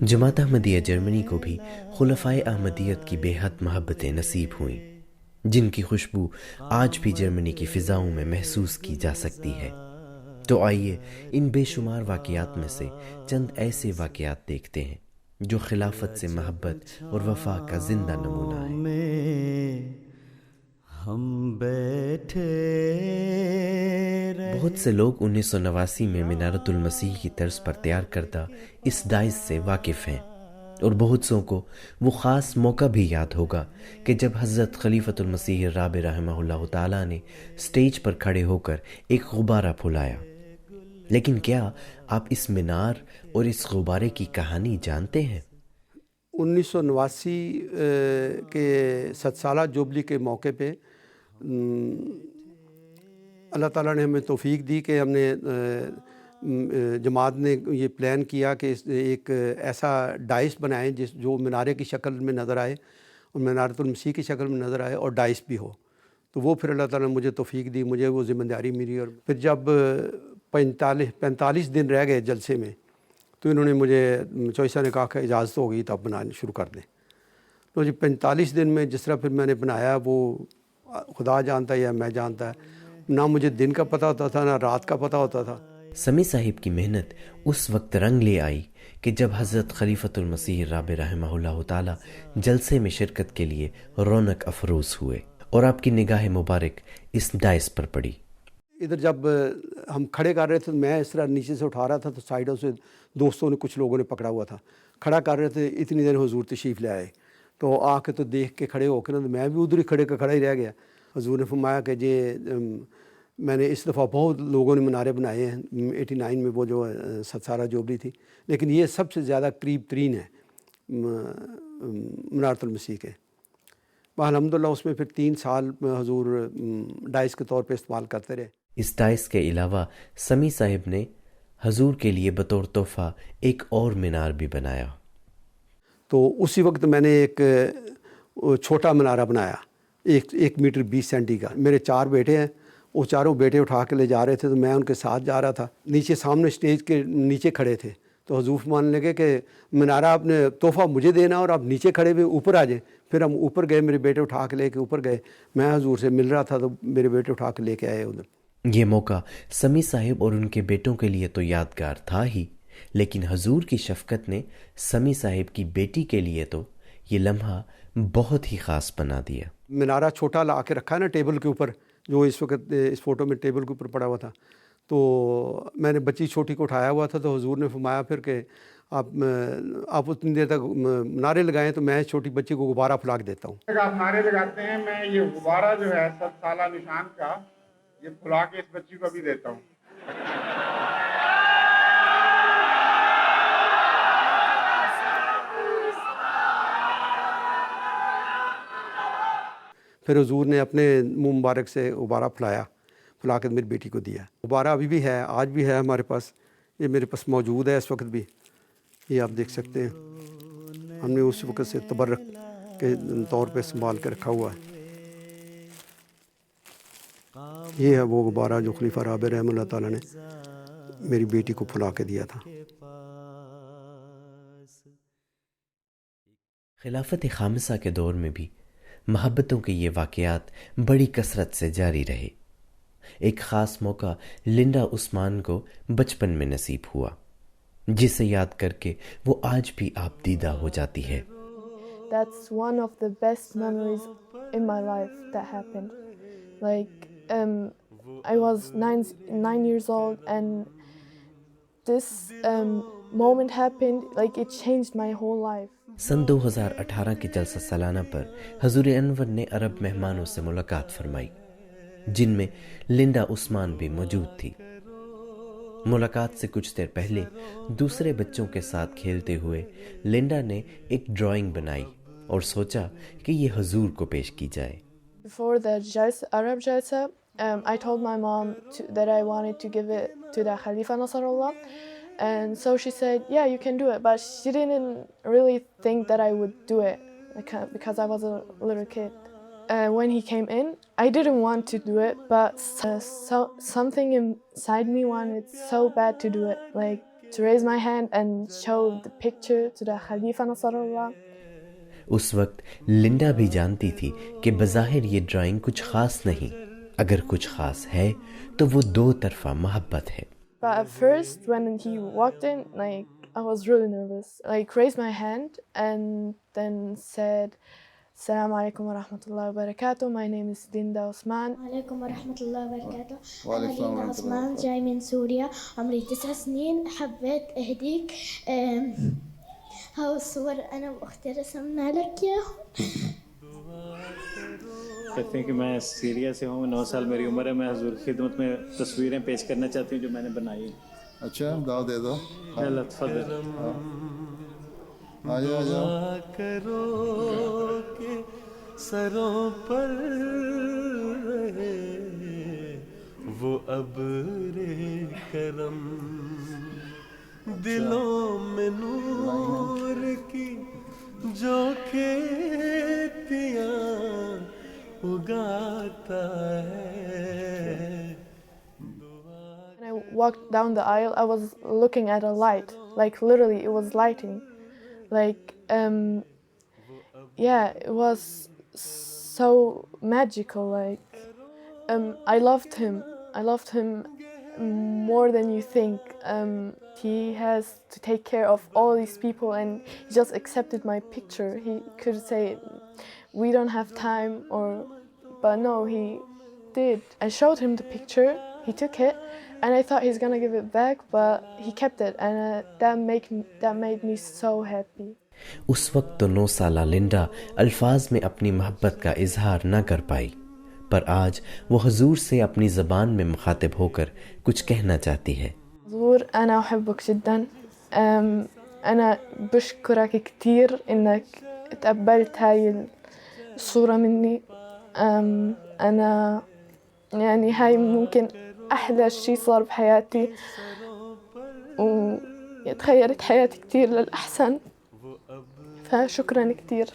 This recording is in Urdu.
جماعت احمدیہ جرمنی کو بھی خلفائے احمدیت کی بے حد محبتیں نصیب ہوئیں، جن کی خوشبو آج بھی جرمنی کی فضاؤں میں محسوس کی جا سکتی ہے۔ تو آئیے ان بے شمار واقعات میں سے چند ایسے واقعات دیکھتے ہیں جو خلافت سے محبت اور وفا کا زندہ نمونہ ہے۔ ہم بیٹھے بہت سے لوگ 1989 میں منارۃ المسیح کی طرز پر تیار کردہ اس ڈائز سے واقف ہیں، اور بہت سوں کو وہ خاص موقع بھی یاد ہوگا کہ جب حضرت خلیفۃ المسیح الرابع رحمہ اللہ تعالیٰ نے سٹیج پر کھڑے ہو کر ایک غبارہ پھلایا۔ لیکن کیا آپ اس مینار اور اس غبارے کی کہانی جانتے ہیں؟ 1989 کے 7 سالہ جوبلی کے موقع پہ اللہ تعالیٰ نے ہمیں توفیق دی کہ ہم نے جماعت نے یہ پلان کیا کہ ایک ایسا ڈائس بنائیں جو مینارے کی شکل میں نظر آئے اور منارۃ المسیح کی شکل میں نظر آئے اور ڈائس بھی ہو۔ تو وہ پھر اللہ تعالیٰ نے مجھے توفیق دی، مجھے وہ ذمہ داری ملی، اور پھر جب 45 دن رہ گئے جلسے میں تو انہوں نے مجھے چوئسا نے کہا کہ اجازت ہو گئی تو اب بنانا شروع کر دیں۔ تو جی 45 دن میں جس طرح پھر میں نے بنایا وہ خدا جانتا ہے یا میں جانتا ہے، نہ مجھے دن کا پتہ ہوتا تھا نہ رات کا پتہ ہوتا تھا۔ سمیع صاحب کی محنت اس وقت رنگ لے آئی کہ جب حضرت خلیفۃ المسیح الرابع رحمہ اللہ تعالی جلسے میں شرکت کے لیے رونق افروز ہوئے اور آپ کی نگاہ مبارک اس ڈائس پر پڑی۔ ادھر جب ہم کھڑے کر رہے تھے تو میں اس طرح نیچے سے اٹھا رہا تھا تو سائڈوں سے دوستوں نے کچھ لوگوں نے پکڑا ہوا تھا، کھڑا کر رہے تھے، اتنی دیر حضور تشریف لے آئے تو آ کے تو دیکھ کے کھڑے ہو کے نا تو میں بھی ادھر ہی کھڑا ہی رہ گیا۔ حضور نے فرمایا کہ میں نے اس دفعہ بہت لوگوں نے منارے بنائے ہیں 89 میں، وہ جو 7 سالہ جوبلی تھی، لیکن یہ سب سے زیادہ قریب ترین ہے منارۃ المسیح کے۔ الحمدللہ اس میں پھر 3 سال حضور ڈائس کے طور پہ استعمال کرتے رہے۔ اس ڈائس کے علاوہ سمیع صاحب نے حضور کے لیے بطور تحفہ ایک اور مینار بھی بنایا۔ تو اسی وقت میں نے ایک چھوٹا منارہ بنایا 1 میٹر 20 سینٹی کا۔ میرے 4 بیٹے ہیں، وہ چاروں بیٹے اٹھا کے لے جا رہے تھے تو میں ان کے ساتھ جا رہا تھا، نیچے سامنے سٹیج کے نیچے کھڑے تھے تو حضور فرمانے لگے کہ منارہ آپ نے تحفہ مجھے دینا اور آپ نیچے کھڑے ہوئے اوپر آ جائیں۔ پھر ہم اوپر گئے، میرے بیٹے اٹھا کے لے کے اوپر گئے، میں حضور سے مل رہا تھا تو میرے بیٹے اٹھا کے لے کے آئے ادھر۔ یہ موقع سمیع صاحب اور ان کے بیٹوں کے لیے تو یادگار تھا ہی، لیکن حضور کی شفقت نے سمیع صاحب کی بیٹی کے لیے تو یہ لمحہ بہت ہی خاص بنا دیا۔ منارہ چھوٹا لا کے رکھا ہے نا ٹیبل کے اوپر، جو اس وقت اس فوٹو میں ٹیبل کے اوپر پڑا ہوا تھا، تو میں نے بچی چھوٹی کو اٹھایا ہوا تھا تو حضور نے فرمایا پھر کہ آپ اتنی دیر تک نعرے لگائیں تو میں چھوٹی بچی کو غبارہ پھلا کے دیتا ہوں۔ آپ نعرے لگاتے ہیں، میں یہ غبارہ جو ہے 7 سالہ نشان کا یہ پھلا کے اس بچی کو بھی دیتا ہوں۔ پھر حضور نے اپنے منہ مبارک سے غبارہ پھلا کے میری بیٹی کو دیا۔ غبارہ ابھی بھی ہے، آج بھی ہے ہمارے پاس، یہ میرے پاس موجود ہے اس وقت بھی، یہ آپ دیکھ سکتے ہیں، ہم نے اس وقت سے تبرک کے طور پہ سنبھال کے رکھا ہوا ہے۔ یہ ہے وہ غبارہ جو خلیفہ رابع رحمہ اللہ تعالیٰ نے میری بیٹی کو پھلا کے دیا تھا۔ خلافت خامسہ کے دور میں بھی محبتوں کے یہ واقعات بڑی کثرت سے جاری رہے۔ ایک خاص موقع لنڈا عثمان کو بچپن میں نصیب ہوا، جسے یاد کر کے وہ آج بھی آپ دیدہ ہو جاتی ہے۔ That's one of the best memories in my life that happened. Like, I was nine years old and this moment happened, like it changed my whole life. سن 2018 کے جلسہ سالانہ پر حضور انور نے عرب مہمانوں سے ملاقات فرمائی، جن میں لنڈا عثمان بھی موجود تھی۔ ملاقات سے کچھ دیر پہلے دوسرے بچوں کے ساتھ کھیلتے ہوئے لنڈا نے ایک ڈرائنگ بنائی اور سوچا کہ یہ حضور کو پیش کی جائے۔ Before the Arab Jalsa, I told my mom that I wanted to give it to the Khalifa Nasrallah. And so she said, yeah, you can do it. But she didn't really think that I would do it because I was a little kid. When he came in, I didn't want to do it, but something inside me wanted so bad to do it, like to raise my hand and show the picture to the Khalifa Nasrallah. اس وقت لنڈا بھی جانتی تھی کہ بظاہر یہ ڈرائنگ کچھ خاص نہیں، اگر کچھ خاص ہے تو وہ دو طرفہ محبت ہے. But at first, when he walked in, like, I was really nervous. Like, raised my hand and then said, Assalamu alaikum wa rahmatullahi wa barakatuh. My name is Linda Osman. عليكم ورحمة الله وبركاته. أنا ليندا عثمان جاي من سوريا، عمري 9 سنين. حبيت أهديك هاو الصور أنا وأختي رسمنا لك إياهم. کہتے ہیں کہ میں سیریا سے ہوں، 9 سال میری عمر ہے. میں حضور کی خدمت میں تصویریں پیش کرنا چاہتی ہوں جو میں نے بنائی. اچھا داؤ دے دو. اللہ تفضل. آ جاؤ آ جاؤ. کرو کہ سروں پر رہے وہ ابر کرم، دلوں میں نور کی جو کھیتیاں اگاتا ہے. When I walked down the aisle, I was looking at a light. Like, literally, it was lighting. Like, yeah, it was so magical. Like, I loved him. I loved him more than you think. He has to take care of all these people, and he just accepted my picture. He could say, we don't have time, but no, he did. I showed him the picture. He took it, and I thought he's gonna give it back, but he kept it, and that made me so happy. اس وقت تو 9 سالہ لنڈا الفاظ میں اپنی محبت کا اظہار نہ کر پائی، پر آج وہ حضور سے اپنی زبان میں مخاطب ہو کر کچھ کہنا چاہتی ہے. حضور أنا أحبك جدا. أنا بشكرك كتير إنك تقبلت هاي الصورة مني. أنا يعني هاي ممكن أحلى شي صار بحياتي، وتغيرت حياتي كتير للأحسن، فشكرا كتير.